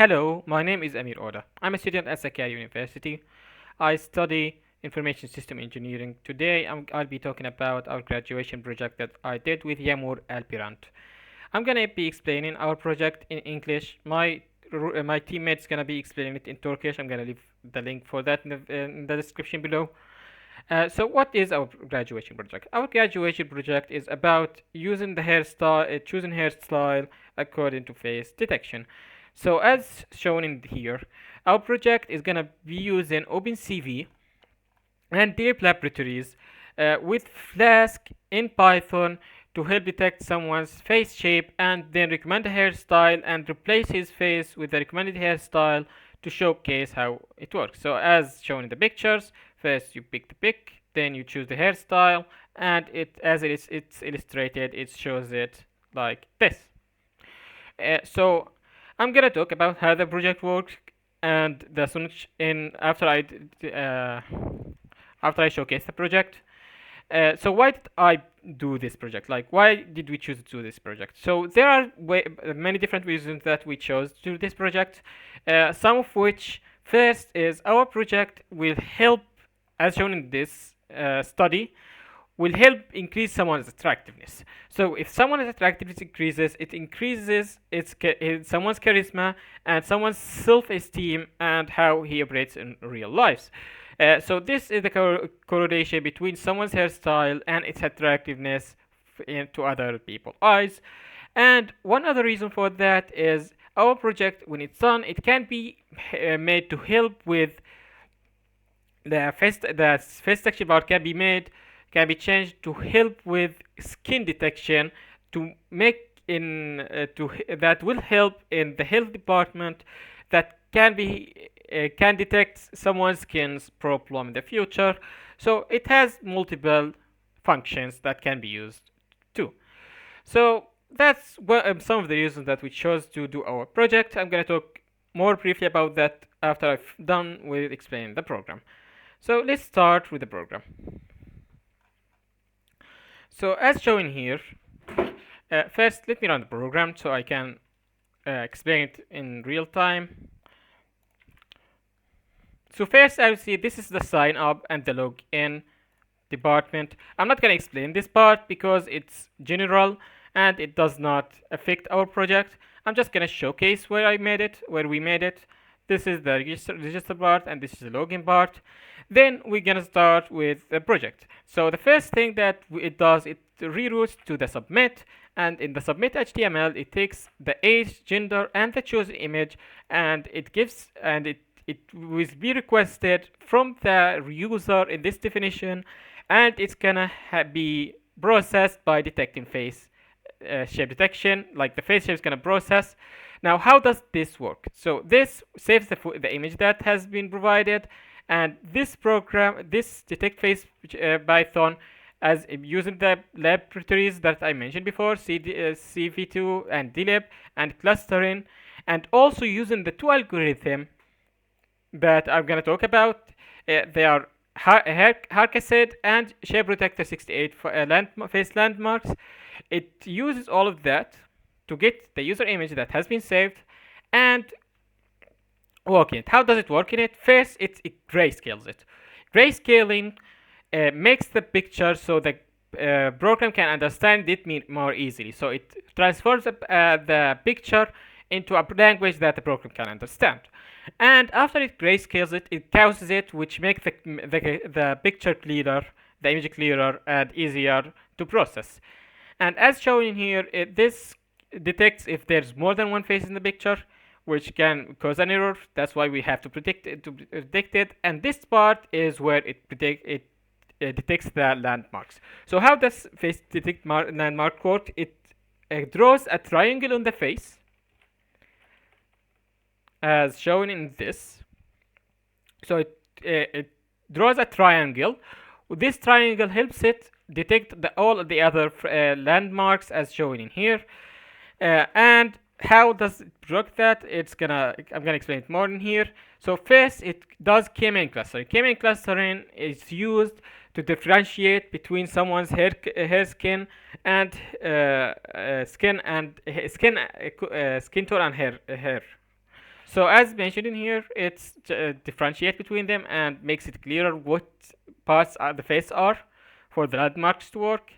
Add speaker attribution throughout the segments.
Speaker 1: Hello, my name is Amir Oda. I'm a student at Sakai University. I study information system engineering. Today I'll be talking about our graduation project that I did with YagmurErnalbant. I'm gonna be explaining our project in English. My teammate's gonna be explaining it in Turkish. I'm gonna leave the link for that in the description below. So what is our graduation project? Our graduation project is about using the hairstyle, choosing hairstyle according to face detection. So as shown in here, our project is gonna be using OpenCV and deep laboratories with Flask in Python to help detect someone's face shape and then recommend a hairstyle and replace his face with the recommended hairstyle to showcase how it works. So as shown in the pictures, first you pick the pick, then you choose the hairstyle, and it's illustrated, it shows it like this. So I'm gonna talk about how the project works and the solution in after I showcase the project. So why did I do this project? Like, why did we choose to do this project? So there are many different reasons that we chose to do this project. Some of which, first, is our project will help, as shown in this study, will help increase someone's attractiveness. So if someone's attractiveness increases, it increases someone's charisma and someone's self-esteem and how he operates in real lives. So this is the correlation between someone's hairstyle and its attractiveness to other people's eyes. And one other reason for that is our project, when it's done, it can be made to help with the face detection part can be changed to help with skin detection to make that will help in the health department that can detect someone's skin's problem in the future. So it has multiple functions that can be used too. So that's some of the reasons that we chose to do our project. I'm going to talk more briefly about that after I've done with explaining the program. So let's start with the program. So as shown here, first let me run the program so I can explain it in real time. So first I will see this is the sign up and the login department. I'm not going to explain this part because it's general and it does not affect our project. I'm just going to showcase where we made it. This is the register part and this is the login part. Then we're gonna start with the project. So the first thing that it does, it reroutes to the submit, and in the submit HTML, it takes the age, gender, and the chosen image, and it will be requested from the user in this definition, and it's gonna be processed by detecting face shape detection. Like the face shape is gonna process. Now, how does this work? So this saves the image that has been provided. And this program, this detect face Python, as using the laboratories that I mentioned before, CV2 and DLib and clustering, and also using the two algorithms that I'm going to talk about. They are Harcased and Shape Protector 68 for face landmarks. It uses all of that to get the user image that has been saved and work in it. How does it work in it? First, it grayscales it. Grayscaling makes the picture so the program can understand it more easily. So it transfers the picture into a language that the program can understand. And after it grayscales it, it causes it, which makes the picture clearer, the image clearer and easier to process. And as shown in here, this detects if there's more than one face in the picture, which can cause an error. That's why we have to predict it. And this part is where it detects the landmarks. So how does face detect landmark work? It draws a triangle on the face, as shown in this. So it draws a triangle. This triangle helps it detect all of the other landmarks, as shown in here. And how does it work that? I'm gonna explain it more in here. So first, it does K-mean clustering. K-mean clustering is used to differentiate between someone's hair skin and skin tone and hair. So as mentioned in here, it's differentiate between them and makes it clearer what parts are the face are for the landmarks to work.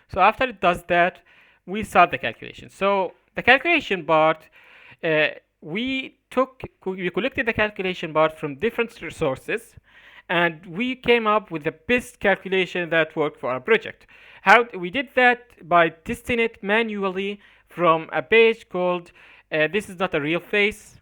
Speaker 1: So after it does that, we start the calculation. So the calculation part, we collected the calculation part from different sources, and we came up with the best calculation that worked for our project. How we did that? By testing it manually from a page called "This is not a real face,"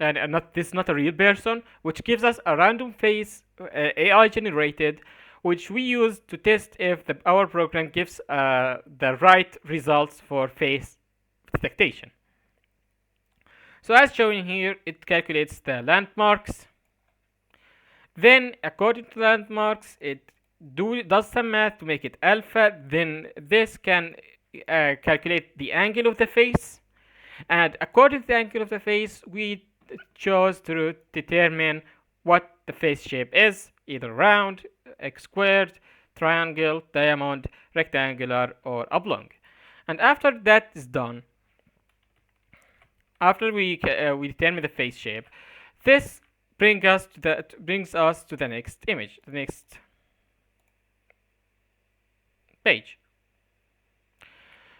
Speaker 1: and this is not a real person, which gives us a random face AI generated, which we use to test if our program gives the right results for face detection. So as shown here, it calculates the landmarks. Then, according to landmarks, it does some math to make it alpha. Then this can calculate the angle of the face. And according to the angle of the face, we chose to determine what the face shape is, either round, x squared, triangle, diamond, rectangular, or oblong. And after that is done, after we determine the face shape, this brings us to the next image, the next page.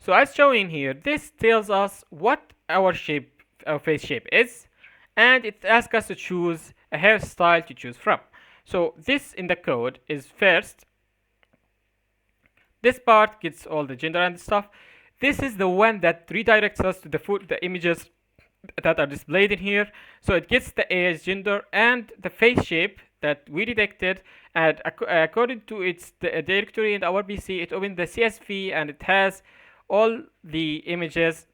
Speaker 1: So as shown here, this tells us what our face shape is, and it asks us to choose a hairstyle to choose from. So this in the code is first. This part gets all the gender and stuff. This is the one that redirects us to the images that are displayed in here. So it gets the age, gender, and the face shape that we detected, and according to its directory in our PC, it opens the CSV and it has all the images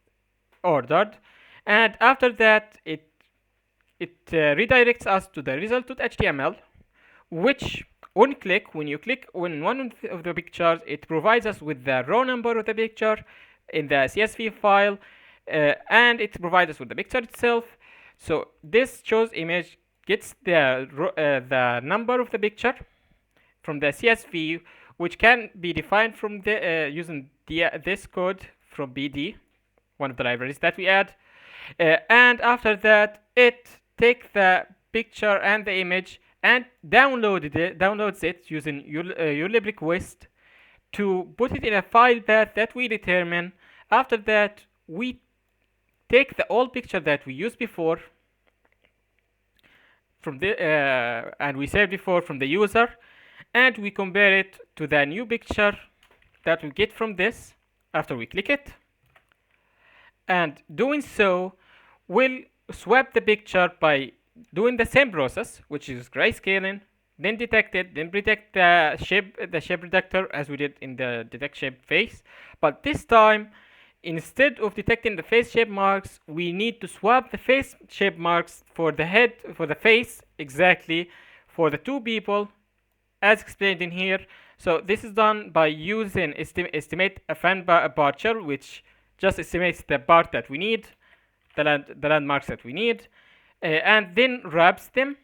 Speaker 1: ordered. And after that, it redirects us to the result.html, which when you click on one of the pictures, it provides us with the row number of the picture in the CSV file, and it provides us with the picture itself. So this shows image gets the number of the picture from the CSV, which can be defined from the using this code from BD, one of the libraries that we add. And after that, it takes the picture and the image and downloads it using URL request to put it in a file path that we determine. After that, we take the old picture that we used before from the and we saved before from the user, and we compare it to the new picture that we get from this after we click it. And doing so, we'll swap the picture by doing the same process, which is grayscaling, then detect it, then detect the shape detector as we did in the detect shape face. But this time, instead of detecting the face shape marks, we need to swap the face shape marks for the head, for the face, exactly for the two people, as explained in here. So this is done by using estimate a fan aperture, which just estimates the part that we need, the landmarks that we need, and then wraps them,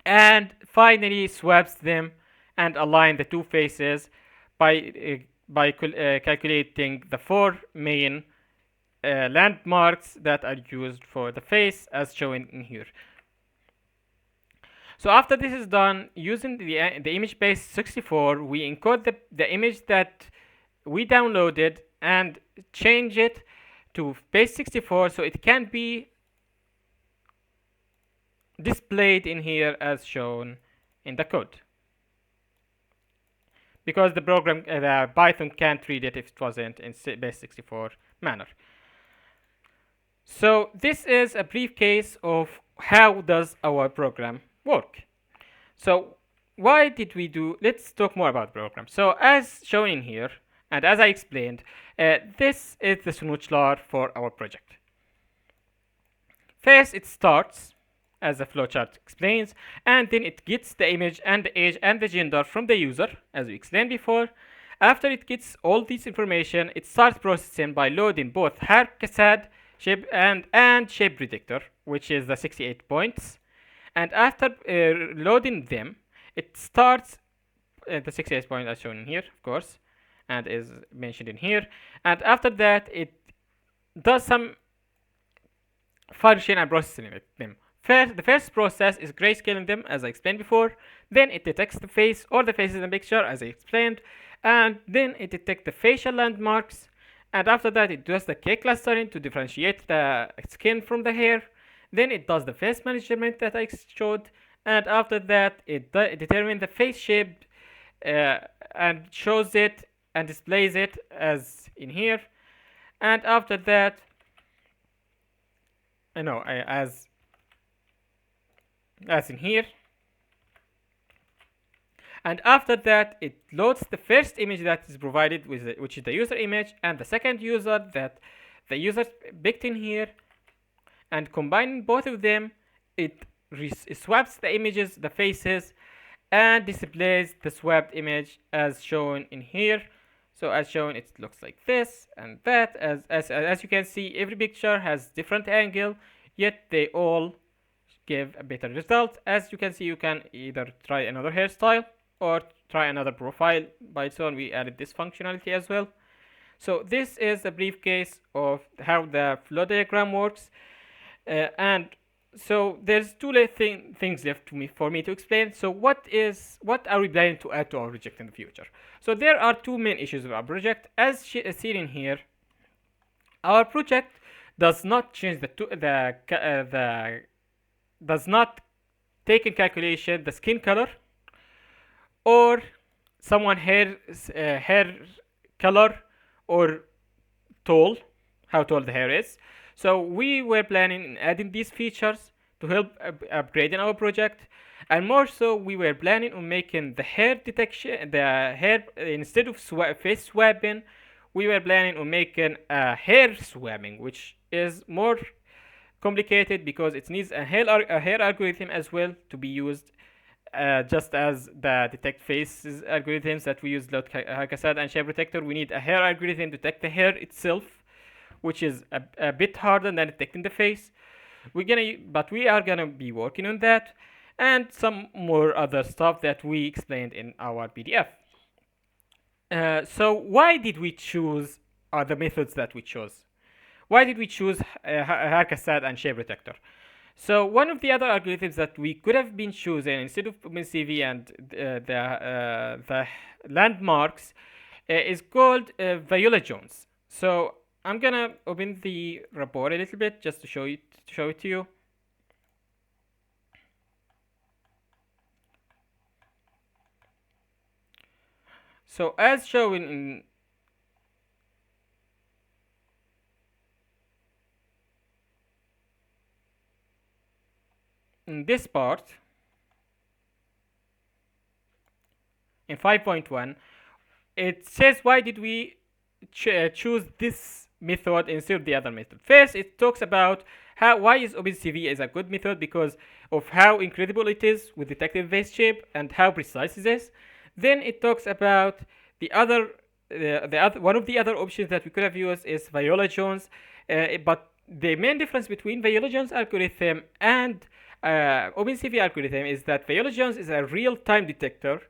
Speaker 1: and finally swaps them and align the two faces by calculating the four main landmarks that are used for the face as shown in here. So after this is done, using the image base 64, we encode the image that we downloaded and change it to base 64 so it can be displayed in here as shown in the code, because the program, the Python can't read it if it wasn't in base 64 manner. So this is a brief case of how does our program work. So why did we do? Let's talk more about the program. So as shown in here, and as I explained, this is the snowchart for our project. First, it starts as the flowchart explains, and then it gets the image and the age and the gender from the user, as we explained before. After it gets all this information, it starts processing by loading both hair cascade shape and shape predictor, which is the 68 points. And after loading them, it starts the 68 points as shown in here, of course, and is mentioned in here. And after that, it does some function and processing them. First, the first process is grayscaling them, as I explained before. Then it detects the face or the faces in the picture, as I explained, and then it detects the facial landmarks. And after that, it does the K clustering to differentiate the skin from the hair. Then it does the face management that I showed, and after that, it determines the face shape and shows it and displays it as in here. And after that, as in here. And after that, it loads the first image that is provided with which is the user image, and the second user that the user picked in here, and combining both of them, it swaps the images, the faces, and displays the swapped image as shown in here. So as shown, it looks like this and that. As you can see, every picture has different angle, yet they all give a better result. As you can see, you can either try another hairstyle or try another profile. By its own, we added this functionality as well. So this is a brief case of how the flow diagram works. And so there's two things left for me to explain. So what are we planning to add to our project in the future? So there are two main issues with our project. As seen in here, our project does not change does not take in calculation the skin color or someone hair color or how tall the hair is. So we were planning on adding these features to help upgrading our project, and more so, we were planning on making the hair detection, instead of face swapping, we were planning on making a hair swapping, which is more complicated because it needs a hair algorithm as well to be used, just as the detect faces algorithms that we use, like Hakasad and Shape Protector. We need a hair algorithm to detect the hair itself, which is a bit harder than detecting the face. But we are gonna be working on that, and some more other stuff that we explained in our PDF. So why did we choose the methods that we chose? Why did we choose Hakasad and Shape Protector? So one of the other algorithms that we could have been choosing instead of OpenCV and the landmarks is called Viola Jones. So I'm gonna open the report a little bit just to show it to you. So as shown in this part, in 5.1, it says why did we choose this method instead of the other method. First, it talks about why is OpenCV is a good method because of how incredible it is with detecting face shape and how precise it is. Then it talks about one of the other options that we could have used is Viola Jones, but the main difference between Viola Jones algorithm and OpenCV algorithm is that Viola Jones is a real-time detector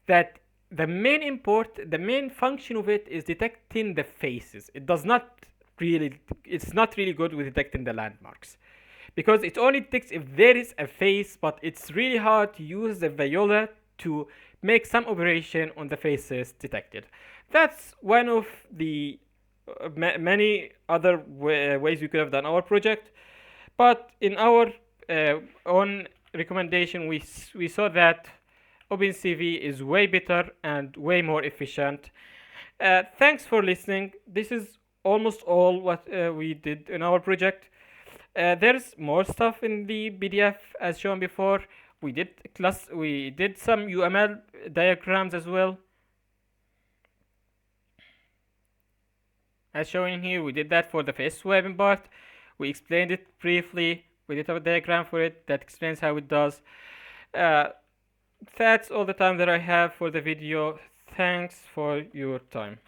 Speaker 1: that the main function of it is detecting the faces. It's not really good with detecting the landmarks because it only detects if there is a face, but it's really hard to use the Viola to make some operation on the faces detected. That's one of the many other ways we could have done our project, but in our own recommendation, we saw that OpenCV is way better and way more efficient. Thanks for listening. This is almost all what we did in our project. There's more stuff in the PDF as shown before. We did some UML diagrams as well. As shown in here, we did that for the face swapping part. We explained it briefly. We did a diagram for it that explains how it does. That's all the time that I have for the video. Thanks for your time.